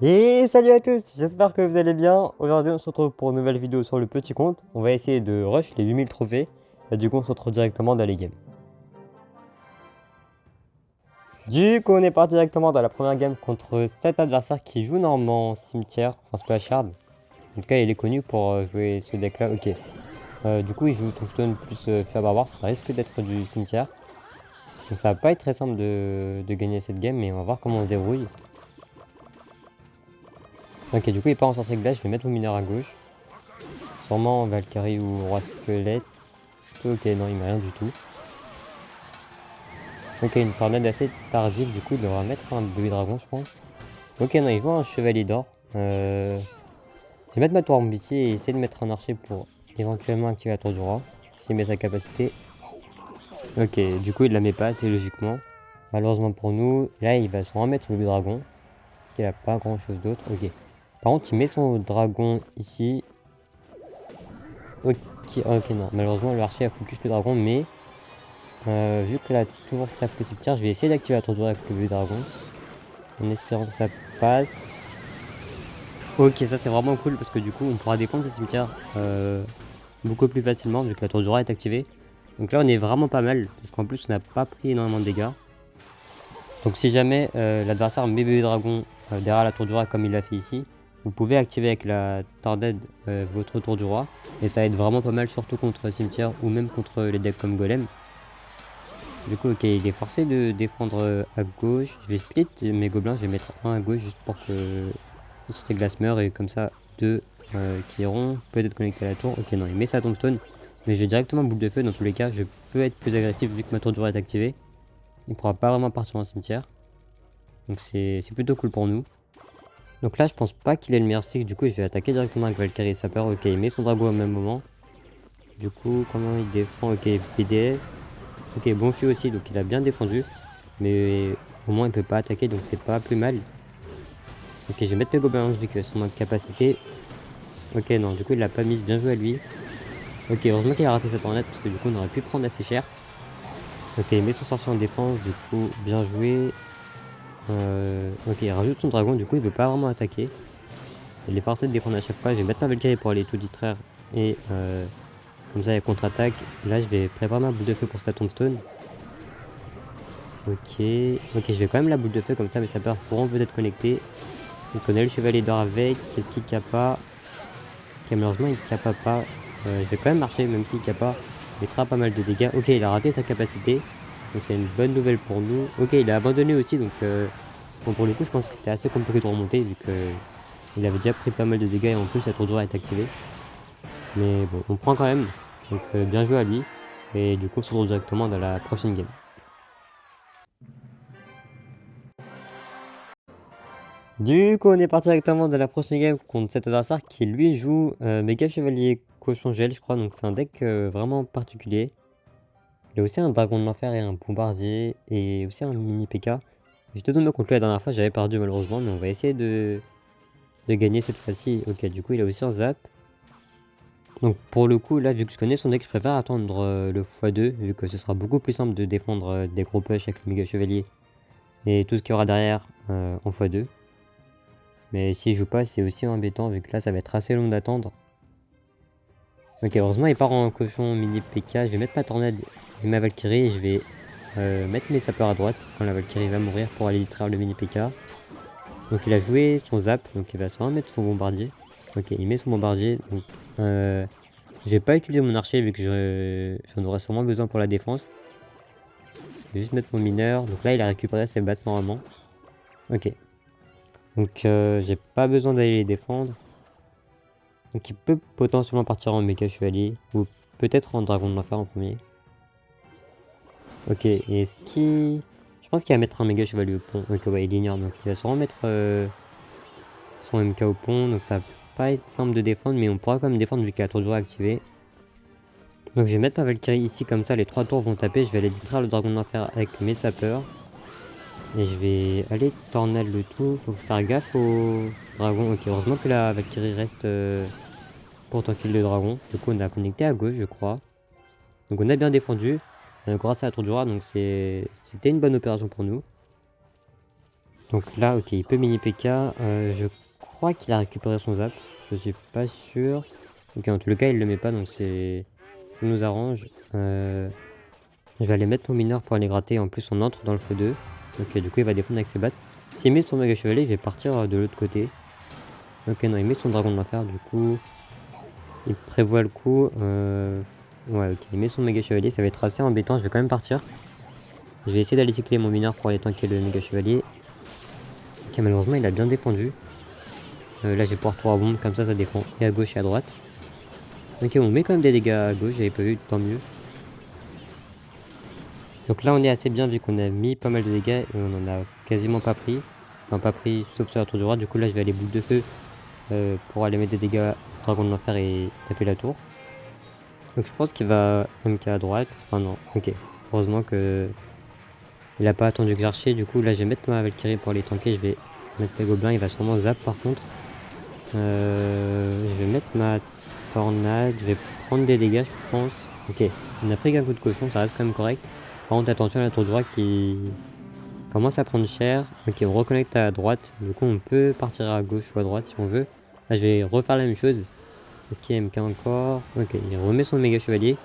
Et salut à tous, j'espère que vous allez bien. Aujourd'hui on se retrouve pour une nouvelle vidéo sur le petit compte. On va essayer de rush les 8000 trophées. Et du coup on se retrouve directement dans les games. Du coup on est parti directement dans la première game contre 7 adversaires qui jouent normalement cimetière, enfin Splashard. En tout cas il est connu pour jouer ce deck là, ok. Du coup il joue Tombstone plus Fer Barbare, ça risque d'être du cimetière. Donc ça va pas être très simple de gagner cette game, mais on va voir comment on se débrouille. Ok, du coup il part en sorcier glace, je vais mettre mon mineur à gauche. Sûrement Valkyrie ou Roi Squelette. Ok, non, il met rien du tout. Ok, une tornade assez tardive, du coup, il devra mettre un bébé dragon, je pense. Ok, non, il voit un chevalier d'or. Je vais mettre ma tour ici et essayer de mettre un archer pour éventuellement activer la tour du roi. S'il met sa capacité. Ok, du coup, il la met pas assez logiquement. Malheureusement pour nous, là, il va sûrement mettre son bébé dragon. Il a pas grand chose d'autre. Ok. Par contre, il met son dragon ici. Ok, ok, non. Malheureusement, l'archer a focus le dragon, mais vu que la tour tape le cimetière, je vais essayer d'activer la tour du roi avec le bébé dragon. En espérant que ça passe. Ok, ça c'est vraiment cool parce que du coup on pourra défendre ce cimetière beaucoup plus facilement vu que la tour du roi est activée. Donc là on est vraiment pas mal parce qu'en plus on n'a pas pris énormément de dégâts. Donc si jamais l'adversaire met bébé dragon derrière la tour du roi comme il l'a fait ici, vous pouvez activer avec la tornade votre tour du roi. Et ça aide vraiment pas mal surtout contre cimetière ou même contre les decks comme golem. Du coup ok, il est forcé de défendre à gauche. Je vais split mes gobelins, je vais mettre un à gauche juste pour que c'était glace meurt et comme ça deux qui iront peut-être connectés à la tour. Ok non, il met sa tombstone, mais j'ai directement boule de feu. Dans tous les cas, je peux être plus agressif vu que ma tour du roi est activée. Il pourra pas vraiment partir en cimetière, donc c'est plutôt cool pour nous. Donc là je pense pas qu'il ait le meilleur cycle, du coup je vais attaquer directement avec Valkyrie et Sapeur. Ok, il met son dragon au même moment. Du coup comment il défend? Ok, PDF. Ok, bon feu aussi, donc il a bien défendu, mais au moins il peut pas attaquer, donc c'est pas plus mal. Ok, je vais mettre mes gobelins vu qu'ils sont en capacité. Ok, non, du coup il l'a pas mise, bien joué à lui. Ok, heureusement qu'il a raté sa tornade parce que du coup on aurait pu prendre assez cher. Ok, il met son sorcier en défense, du coup bien joué. Ok, il rajoute son dragon, du coup il veut pas vraiment attaquer. Il est forcé de défendre à chaque fois. Je vais mettre ma Valkyrie pour aller tout distraire et comme ça il contre-attaque. Là je vais préparer ma boule de feu pour sa tombstone. Ok, je vais quand même la boule de feu comme ça mes sapeurs pourront peut-être connecter. Il connaît le chevalier d'or avec, qu'est-ce qu'il capa? Ok, malheureusement il capa pas. Je vais quand même marcher même s'il capa. Il mettra pas mal de dégâts. Ok, il a raté sa capacité. Donc c'est une bonne nouvelle pour nous. Ok, il a abandonné aussi, donc bon, pour le coup je pense que c'était assez compliqué de remonter vu que il avait déjà pris pas mal de dégâts et en plus la tour du roi est activée. Mais bon, on prend quand même. Donc bien joué à lui. Et du coup on se retrouve directement dans la prochaine game. Du coup on est parti directement dans la prochaine game contre cet adversaire qui lui joue méga chevalier cochon gel je crois. Donc c'est un deck vraiment particulier. Il y a aussi un dragon de l'enfer et un bombardier et aussi un mini PK. J'étais tombé contre lui la dernière fois, j'avais perdu malheureusement, mais on va essayer de gagner cette fois-ci. Ok, du coup il a aussi un zap. Donc pour le coup, là vu que je connais son deck, je préfère attendre le x2, vu que ce sera beaucoup plus simple de défendre des gros push avec le méga chevalier et tout ce qu'il y aura derrière en x2. Mais s'il joue pas, c'est aussi embêtant, vu que là ça va être assez long d'attendre. Ok, heureusement il part en cochon mini PK, je vais mettre ma tornade et ma Valkyrie et je vais mettre mes sapeurs à droite quand la Valkyrie va mourir pour aller distraire le mini PK. Donc il a joué son zap, donc il va sûrement mettre son bombardier. Ok, il met son bombardier. Donc j'ai pas utilisé mon archer vu que j'en aurais sûrement besoin pour la défense. Je vais juste mettre mon mineur. Donc là il a récupéré ses bases normalement. Ok. Donc j'ai pas besoin d'aller les défendre. Donc il peut potentiellement partir en méga chevalier. Ou peut-être en dragon de l'enfer en premier. Ok, et est-ce qu'il... Je pense qu'il va mettre un méga chevalier au pont. Ok, ouais, il ignore. Donc il va sûrement mettre son MK au pont. Donc ça va pas être simple de défendre. Mais on pourra quand même défendre vu qu'il a la tour du roi activée. Donc je vais mettre ma Valkyrie ici. Comme ça, les 3 tours vont taper. Je vais aller distraire le dragon de l'enfer avec mes sapeurs. Et je vais aller tornade le tout. Faut faire gaffe au dragon. Ok, heureusement que la Valkyrie reste pour tant kill le dragon. Du coup, on a connecté à gauche, je crois. Donc on a bien défendu grâce à la tour du roi. Donc c'était une bonne opération pour nous. Donc là, ok, il peut mini PK. Je crois qu'il a récupéré son zap. Je suis pas sûr. Ok, en tout le cas, il le met pas, donc ça nous arrange. Je vais aller mettre mon mineur pour aller gratter. En plus, on entre dans le feu 2. Ok, du coup, il va défendre avec ses bats. S'il met son méga chevalier, je vais partir de l'autre côté. Ok, non, il met son dragon de l'enfer, du coup. Il prévoit le coup. Ouais, ok, il met son méga chevalier. Ça va être assez embêtant. Je vais quand même partir. Je vais essayer d'aller cycler mon mineur pour aller tanker le méga chevalier. Ok, malheureusement, il a bien défendu. Là, je vais pouvoir 3 bombes. Comme ça défend et à gauche et à droite. Ok, on met quand même des dégâts à gauche. J'avais pas vu, tant mieux. Donc là, on est assez bien vu qu'on a mis pas mal de dégâts et on en a quasiment pas pris. Enfin, pas pris, sauf sur la tour du roi. Du coup, là, je vais aller boule de feu pour aller mettre des dégâts au dragon de l'enfer et taper la tour. Donc je pense qu'il va MK à droite. Enfin non, ok. Heureusement que il a pas attendu que j'archais. Du coup, là, je vais mettre ma Valkyrie pour aller tanker. Je vais mettre les gobelins. Il va sûrement zap par contre. Je vais mettre ma tornade. Je vais prendre des dégâts, je pense. Ok, on a pris qu'un coup de cochon. Ça reste quand même correct. Par contre, attention à la tour droite qui commence à prendre cher. Ok, on reconnecte à droite. Du coup, on peut partir à gauche ou à droite si on veut. Là, je vais refaire la même chose. Est-ce qu'il y a MK encore? Ok, il remet son méga chevalier.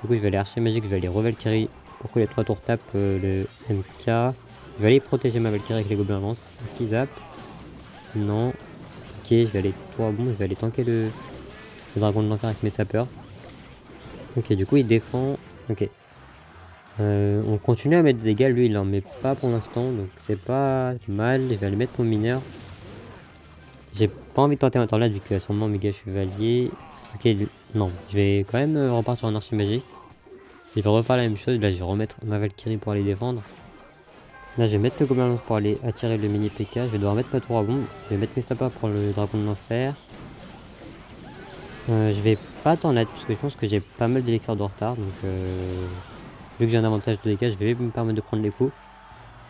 Du coup, je vais aller archer magique, je vais aller revalkyrie pour que les 3 tours tapent le MK. Je vais aller protéger ma Valkyrie avec les gobelins lance. Est-ce qu'il zappe? Non. Ok, je vais aller 3 bon, je vais aller tanker le dragon de l'enfer avec mes sapeurs. Ok, du coup, il défend. Ok. On continue à mettre des dégâts, lui il en met pas pour l'instant, donc c'est pas mal. Je vais aller mettre mon mineur. J'ai pas envie de tenter un tornade vu qu'il a sûrement méga chevalier. Ok, non, je vais quand même repartir en archer magique. Je vais refaire la même chose, là je vais remettre ma Valkyrie pour aller défendre. Là je vais mettre le gobelin lance pour aller attirer le mini PK. Je vais devoir mettre ma tour à bombe. Je vais mettre mes tapas pour le dragon de l'enfer. Je vais pas tornade parce que je pense que j'ai pas mal d'élixir de retard. Donc vu que j'ai un avantage de dégâts, je vais me permettre de prendre les coups.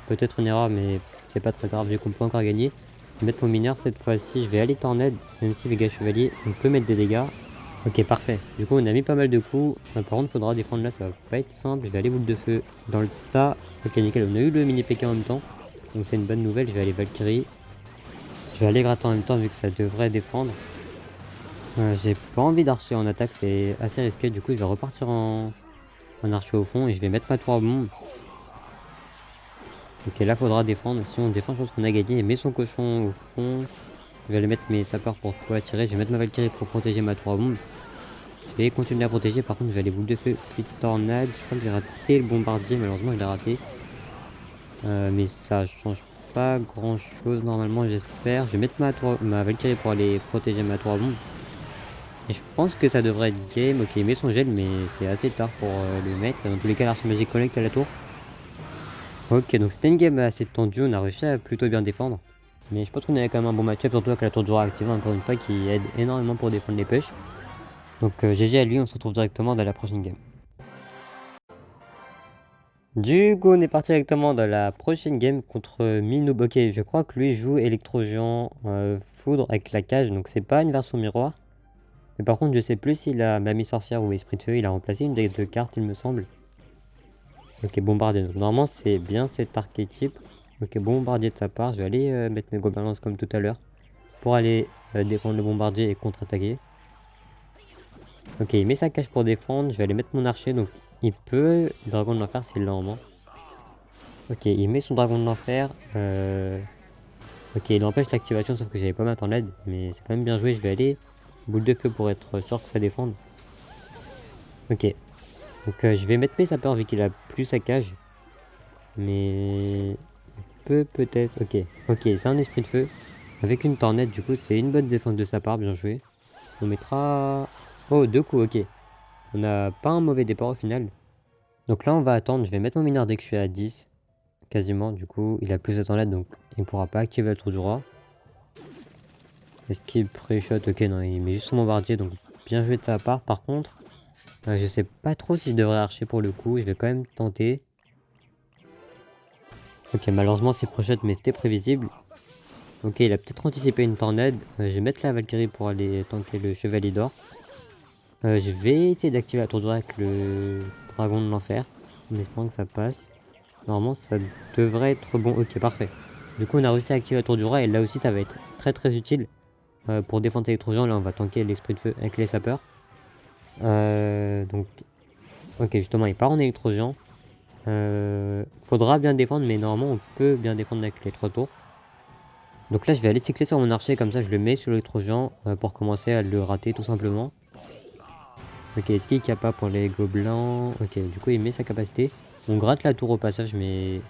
Peut-être une erreur, mais c'est pas très grave vu qu'on peut encore gagner. Je vais mettre mon mineur cette fois-ci, je vais aller tornade, même si Vega Chevalier, on peut mettre des dégâts. Ok, parfait. Du coup, on a mis pas mal de coups. Par contre, faudra défendre là, ça va pas être simple. Je vais aller boule de feu dans le tas. Ok, nickel, on a eu le mini PK en même temps. Donc c'est une bonne nouvelle, je vais aller Valkyrie. Je vais aller gratter en même temps vu que ça devrait défendre. J'ai pas envie d'archer en attaque, c'est assez risqué. Du coup, je vais repartir en archer au fond et je vais mettre ma tour à bombe. Ok, là faudra défendre. Si on défend, je pense qu'on a gagné. Et met son cochon au fond. Je vais aller mettre mes sapeurs pour tout attirer. Je vais mettre ma Valkyrie pour protéger ma tour à bombe. Je vais continuer à protéger. Par contre, je vais aller boule de feu, puis tornade. Je crois que j'ai raté le bombardier. Malheureusement, je l'ai raté. Mais ça change pas grand chose normalement, j'espère. Je vais mettre ma Valkyrie pour aller protéger ma tour à bombe. Et je pense que ça devrait être game. Ok, il met son gel, mais c'est assez tard pour le mettre. Dans tous les cas, l'archer magique connecte à la tour. Ok, donc c'était une game assez tendue, on a réussi à plutôt bien défendre. Mais je pense qu'on avait quand même un bon match-up, surtout avec la tour de jour activée encore une fois qui aide énormément pour défendre les pushs. Donc GG à lui, on se retrouve directement dans la prochaine game. Du coup, on est parti directement dans la prochaine game contre Minoub. Ok, je crois que lui joue électro-géant foudre avec la cage, donc c'est pas une version miroir. Mais par contre, je sais plus s'il a mamie sorcière ou esprit de feu, il a remplacé une des deux cartes, il me semble. Ok, bombardier. Donc, normalement, c'est bien cet archétype. Ok, bombardier de sa part. Je vais aller mettre mes gobelins lance comme tout à l'heure. Pour aller défendre le bombardier et contre-attaquer. Ok, il met sa cage pour défendre. Je vais aller mettre mon archer. Donc, il peut dragon de l'enfer s'il l'a en main. Ok, il met son dragon de l'enfer. Ok, il empêche l'activation, sauf que j'avais pas ma tornade. Mais c'est quand même bien joué. Je vais aller boule de feu pour être sûr que ça défende. Ok. Donc, je vais mettre mes sapeurs vu qu'il a plus sa cage. Mais peut-être. Ok, ok, c'est un esprit de feu. Avec une tornade, du coup, c'est une bonne défense de sa part, bien joué. On mettra... Oh, 2 coups, ok. On n'a pas un mauvais départ au final. Donc là, on va attendre. Je vais mettre mon mineur dès que je suis à 10. Quasiment, du coup, il a plus de tornade, donc il ne pourra pas activer le trou du roi. Est-ce qu'il pré-shot? Ok, non, il met juste son bombardier, donc bien joué de sa part. Par contre, je sais pas trop si je devrais archer pour le coup. Je vais quand même tenter. Ok, malheureusement, c'est pré-shot, mais c'était prévisible. Ok, il a peut-être anticipé une tornade. Je vais mettre la Valkyrie pour aller tanker le chevalier d'or. Je vais essayer d'activer la tour de joie avec le dragon de l'enfer. En espérant que ça passe. Normalement, ça devrait être bon. Ok, parfait. Du coup on a réussi à activer la tour du roi et là aussi ça va être très utile pour défendre l'électrogène. Là on va tanker l'esprit de feu avec les sapeurs. Donc ok, justement il part en électrogène. Faudra bien défendre, mais normalement on peut bien défendre avec les 3 tours. Donc là je vais aller cycler sur mon archer, comme ça je le mets sur l'électrogène pour commencer à le rater tout simplement. Ok, est-ce qu'il est capable pour les gobelins? Ok, du coup il met sa capacité. On gratte la tour au passage, mais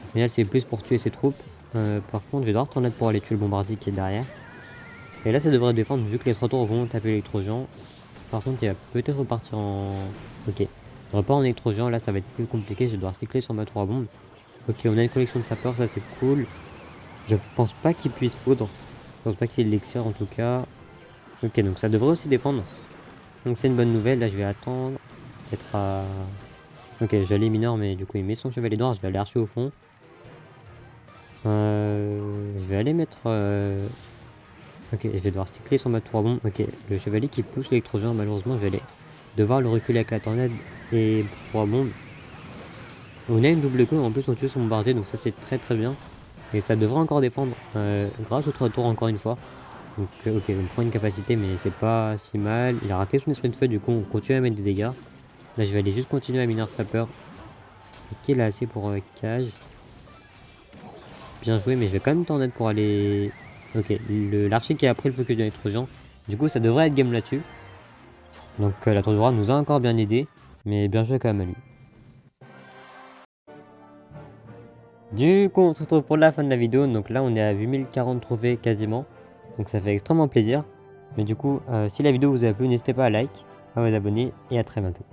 au final c'est plus pour tuer ses troupes. Par contre je vais devoir tornade pour aller tuer le bombardier qui est derrière. Et là ça devrait défendre vu que les 3 tours vont taper l'électrogène. Par contre il va peut-être repartir en... Ok, repart en électrogène, là ça va être plus compliqué, je vais devoir cycler sur ma tour à bombe. Ok, on a une collection de sapeurs, ça c'est cool. Je pense pas qu'il puisse foudre. Je pense pas qu'il y ait de l'élixir en tout cas. Ok, donc ça devrait aussi défendre. Donc c'est une bonne nouvelle, là je vais attendre. Peut-être à... Ok, j'allais mineur, mais du coup il met son chevalier noir, je vais aller archer au fond. Je vais aller mettre... Ok, je vais devoir cycler sur ma tour à bombe. Ok, le chevalier qui pousse l'électrogène, malheureusement je vais aller devoir le reculer avec la tornade et tour à bombe. On a une double queue, en plus on tue son bombardier, donc ça c'est très bien. Et ça devrait encore défendre grâce aux 3 tours encore une fois. Donc ok, on prend une capacité mais c'est pas si mal. Il a raté son esprit de feu, du coup on continue à mettre des dégâts. Là je vais aller juste continuer à mineur sapeur. Est-ce qu'il a assez pour cage? Bien joué, mais je vais quand même t'en aide pour aller... Ok, l'archer qui a pris le focus de l'électrogène. Du coup ça devrait être game là-dessus. Donc la tour du roi nous a encore bien aidé. Mais bien joué quand même à lui. Du coup on se retrouve pour la fin de la vidéo. Donc là on est à 8040 trophées quasiment. Donc ça fait extrêmement plaisir. Mais du coup si la vidéo vous a plu, n'hésitez pas à like, à vous abonner et à très bientôt.